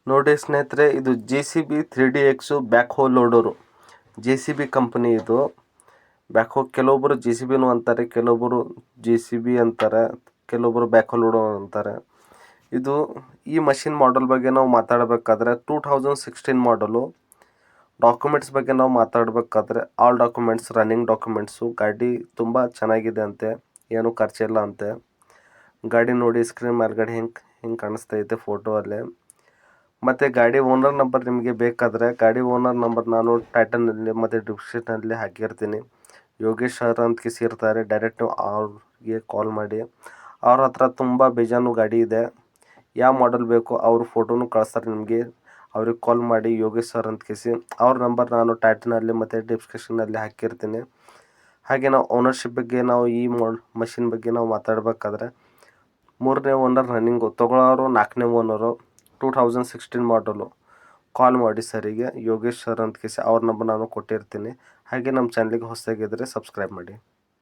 ನೋಡಿ ಸ್ನೇಹಿತರೆ, ಇದು JCB 3DX ಬ್ಯಾಕ್ ಹೋ ಲೋಡರು. JCB ಕಂಪನಿ ಇದು ಬ್ಯಾಕ್ ಹೋ. ಕೆಲವೊಬ್ಬರು JCBನೂ ಅಂತಾರೆ, ಕೆಲವೊಬ್ಬರು JCB ಅಂತಾರೆ, ಕೆಲವೊಬ್ಬರು ಬ್ಯಾಕ್ ಹೋ ಲೋಡರ್ ಅಂತಾರೆ. ಇದು ಈ ಮಷಿನ್ ಮಾಡಲ್ ಬಗ್ಗೆ ನಾವು ಮಾತಾಡಬೇಕಾದ್ರೆ 2016 ಮಾಡಲು. ಡಾಕ್ಯುಮೆಂಟ್ಸ್ ಬಗ್ಗೆ ನಾವು ಮಾತಾಡಬೇಕಾದ್ರೆ ಆಲ್ ಡಾಕ್ಯುಮೆಂಟ್ಸ್, ರನ್ನಿಂಗ್ ಡಾಕ್ಯುಮೆಂಟ್ಸು. ಗಾಡಿ ತುಂಬ ಚೆನ್ನಾಗಿದೆ ಅಂತೆ, ಏನೂ ಖರ್ಚಿಲ್ಲ ಅಂತೆ. ಗಾಡಿ ನೋಡಿ ಸ್ಕ್ರೀನ್ ಮೇಲ್ಗಡೆ ಹಿಂಗೆ ಕಾಣಿಸ್ತೈತೆ ಫೋಟೋ ಅಲ್ಲೇ. ಮತ್ತು ಗಾಡಿ ಓನರ್ ನಂಬರ್ ನಿಮಗೆ ಬೇಕಾದರೆ ಗಾಡಿ ಓನರ್ ನಂಬರ್ ನಾನು ಟೈಟಲ್ನಲ್ಲಿ ಮತ್ತು ಡಿಸ್ಕ್ರಿಪ್ಷನಲ್ಲಿ ಹಾಕಿರ್ತೀನಿ. ಯೋಗೇಶ್ ಸರ್ ಅಂತ ಇರ್ತಾರೆ. ಡೈರೆಕ್ಟ್ ಅವ್ರಿಗೆ ಕಾಲ್ ಮಾಡಿ. ಅವ್ರ ಹತ್ರ ತುಂಬ ಬೇಜಾನು ಗಾಡಿ ಇದೆ. ಯಾವ ಮಾಡಲ್ ಬೇಕು ಅವ್ರ ಫೋಟೋನು ಕಳಿಸ್ತಾರೆ ನಿಮಗೆ. ಅವ್ರಿಗೆ ಕಾಲ್ ಮಾಡಿ ಯೋಗೇಶ್ ಸರ್ ಅಂತ ಅವ್ರ ನಂಬರ್ ನಾನು ಟೈಟಲ್ನಲ್ಲಿ ಮತ್ತು ಡಿಸ್ಕ್ರಿಪ್ಷನಲ್ಲಿ ಹಾಕಿರ್ತೀನಿ. ಹಾಗೆ ನಾವು ಓನರ್ಶಿಪ್ ಬಗ್ಗೆ, ನಾವು ಈ ಮಷಿನ್ ಬಗ್ಗೆ ನಾವು ಮಾತಾಡಬೇಕಾದ್ರೆ 3ನೇ ಓನರ್ ರನ್ನಿಂಗು, ತೊಗೊಳೋರು 4ನೇ ಓನರು, 2016 ಮಾಡಲು. ಕಾಲ್ ಮಾಡಿ ಸರಿಗೆ, ಯೋಗೇಶ್ ಸರ್ ಅಂತ ಅವ್ರ ನಂಬರ್ ನಾನು ಕೊಟ್ಟಿರ್ತೀನಿ. ಹಾಗೆ ನಮ್ಮ ಚಾನಲ್ಗೆ ಹೊಸದಾಗಿದ್ದರೆ ಸಬ್ಸ್ಕ್ರೈಬ್ ಮಾಡಿ.